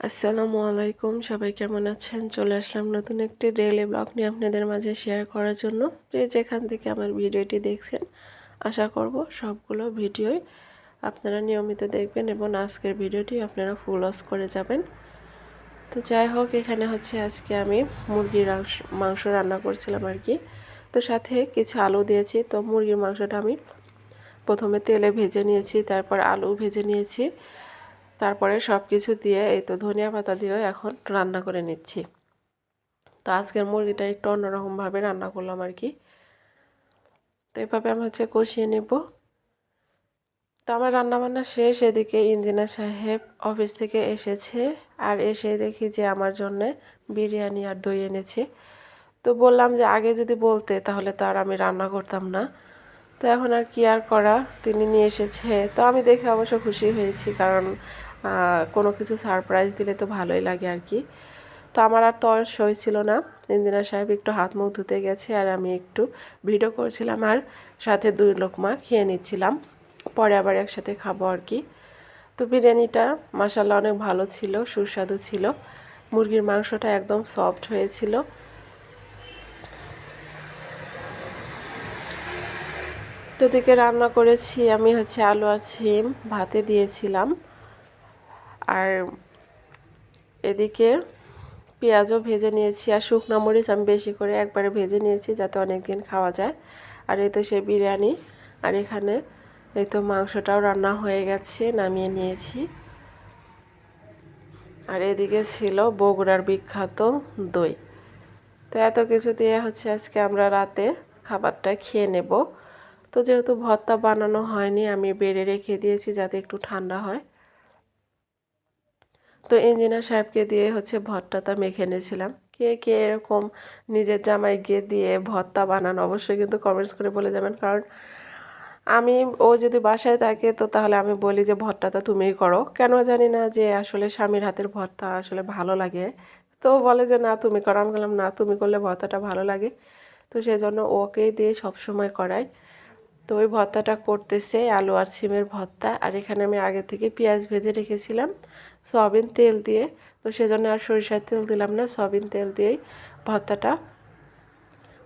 আসসালামু আলাইকুম, সবাই কেমন আছেন? চলে আসলাম নতুন একটি ডেইলি ব্লগ নিয়ে আপনাদের মাঝে শেয়ার করার জন্য। যে যেখান থেকে আমার ভিডিওটি দেখছেন, আশা করব সবগুলো ভিডিওই আপনারা নিয়মিত দেখবেন এবং আজকের ভিডিওটি আপনারা ফুল ওয়াচ করে যাবেন। তো যাই হোক, এখানে হচ্ছে আজকে আমি মুরগির মাংস রান্না করছিলাম আর কি। তো সাথে কিছু আলু দিয়েছি। তো মুরগির মাংসটা আমি প্রথমে তেলে ভেজে নিয়েছি, তারপর আলু ভেজে নিয়েছি, তারপরে সব কিছু দিয়ে এই তো ধনিয়া পাতা দিয়েও এখন রান্না করে নিচ্ছি। তো আজকের মুরগিটা একটু অন্যরকমভাবে রান্না করলাম আর কি। তো এভাবে আমি হচ্ছে কষিয়ে নেব। তো আমার রান্নাবান্না শেষ। এদিকে ইঞ্জিনিয়ার সাহেব অফিস থেকে এসেছে, আর এসে দেখি যে আমার জন্যে বিরিয়ানি আর দই এনেছে। তো বললাম যে আগে যদি বলতে তাহলে তো আর আমি রান্না করতাম না। তো এখন আর কি আর করা, তিনি নিয়ে এসেছে। তো আমি দেখে অবশ্য খুশি হয়েছি, কারণ কোনো কিছু সারপ্রাইজ দিলে তো ভালোই লাগে আর কি। তো আমার আর তর্স হয়েছিল না। ইঞ্জিনিয়ার সাহেব একটু হাত মুখ ধুতে গেছে, আর আমি একটু ভিডিও করছিলাম আর সাথে 2 লোকমা খেয়ে নিচ্ছিলাম। পরে আবার একসাথে খাবো আর কি। তো বিরিয়ানিটা মাশাআল্লাহ অনেক ভালো ছিল, সুস্বাদু ছিল। মুরগির মাংসটা একদম সফট হয়েছিল। তো দিকে রান্না করেছি আমি হচ্ছে আলু আর সিম ভাতে দিয়েছিলাম, আর এদিকে পেঁয়াজও ভেজে নিয়েছি, আর শুকনো মরিচ আমি বেশি করে একবারে ভেজে নিয়েছি যাতে অনেক দিন খাওয়া যায়। আর এই তো সেই বিরিয়ানি, আর এখানে এই তো মাংসটাও রান্না হয়ে গেছে, নামিয়ে নিয়েছি। আর এদিকে ছিল বগুড়ার বিখ্যাত দই। তো এত কিছু দিয়ে হচ্ছে আজকে আমরা রাতে খাবারটা খেয়ে নেব। তো যেহেতু ভর্তা বানানো হয়নি, আমি বেড়ে রেখে দিয়েছি যাতে একটু ঠান্ডা হয়। তো ইঞ্জিনিয়ার সাহেবকে দিয়ে হচ্ছে ভর্তাটা মেখে নিয়েছিলাম। কে কে এরকম নিজের জামাইকে দিয়ে ভর্তা বানান অবশ্যই কিন্তু কমেন্টস করে বলে যাবেন, কারণ আমি ও যদি বাসায় থাকে তো তাহলে আমি বলি যে ভর্তাটা তুমিই করো। কেন জানি না যে আসলে স্বামীর হাতের ভর্তা আসলে ভালো লাগে। তো বলে যে না তুমি করো, আমি বললাম না তুমি করলে ভর্তাটা ভালো লাগে। তো সেজন্য ওকেই দিয়ে সবসময় করাই। তো ওই ভর্তাটা করতেছে আলু আর সিমের ভর্তা। আর এখানে আমি আগে থেকে পেঁয়াজ ভেজে রেখেছিলাম সয়াবিন তেল দিয়ে। তো সেজন্য আর সরিষার তেল দিলাম না, সয়াবিন তেল দিয়েই ভর্তাটা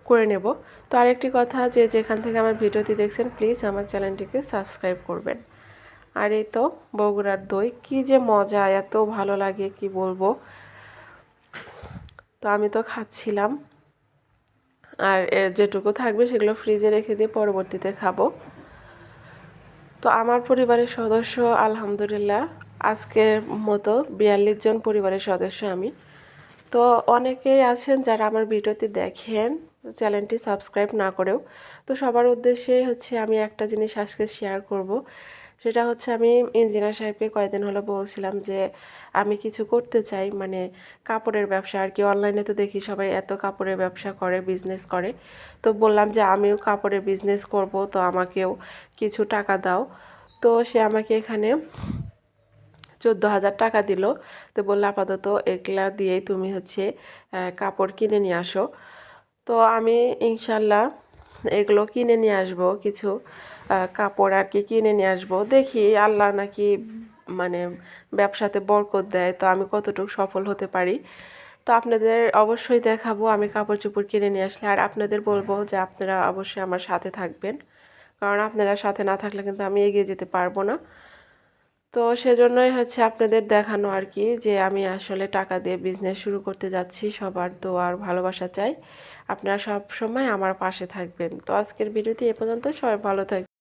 করে নেব। তো আরেকটি কথা, যে যেখান থেকে আমার ভিডিওটি দেখছেন প্লিজ আমার চ্যানেলটিকে সাবস্ক্রাইব করবেন। আর এই তো বগুড়ার দই কি যে মজা, এত ভালো লাগে কি বলবো। তো আমি তো খাচ্ছিলাম, আর যেটুকু থাকবে সেগুলো ফ্রিজে রেখে দিয়ে পরবর্তীতে খাবো। তো আমার পরিবারের সদস্য আলহামদুলিল্লাহ আজকের মতো 42 জন পরিবারের সদস্য আমি। তো অনেকেই আছেন যারা আমার ভিডিওটি দেখেন চ্যানেলটি সাবস্ক্রাইব না করেও। তো সবার উদ্দেশ্যে হচ্ছে আমি একটা জিনিস আজকে শেয়ার করব। সেটা হচ্ছে আমি ইঞ্জিনিয়ার সাহেবকে কয়েকদিন হলো বলছিলাম যে আমি কিছু করতে চাই, মানে কাপড়ের ব্যবসা আর কি। অনলাইনে তো দেখি সবাই এত কাপড়ের ব্যবসা করে, বিজনেস করে। তো বললাম যে আমিও কাপড়ের বিজনেস করব, তো আমাকেও কিছু টাকা দাও। তো সে আমাকে এখানে 14,000 টাকা দিল। তো বললো আপাতত এগুলা দিয়েই তুমি হচ্ছে কাপড় কিনে নিয়ে আসো। তো আমি ইনশাল্লাহ এগুলো কিনে নিয়ে আসবো, কিছু কাপড় আর কি কিনে নিয়ে আসবো। দেখি আল্লাহ নাকি মানে ব্যবসাতে বরকত দেয়, তো আমি কতটুকু সফল হতে পারি। তো আপনাদের অবশ্যই দেখাবো আমি কাপড় চোপড় কিনে নিয়ে আসলে। আর আপনাদের বলবো যে আপনারা অবশ্যই আমার সাথে থাকবেন, কারণ আপনারা সাথে না থাকলে কিন্তু আমি এগিয়ে যেতে পারবো না। তো সেজন্যই হচ্ছে আপনাদের দেখানো আর কি, যে আমি আসলে টাকা দিয়ে বিজনেস শুরু করতে যাচ্ছি। সবার দোয়া আর ভালোবাসা চাই, আপনারা সব সময় আমার পাশে থাকবেন। তো আজকের ভিডিওটি এ পর্যন্ত, সবাই ভালো থাকবেন।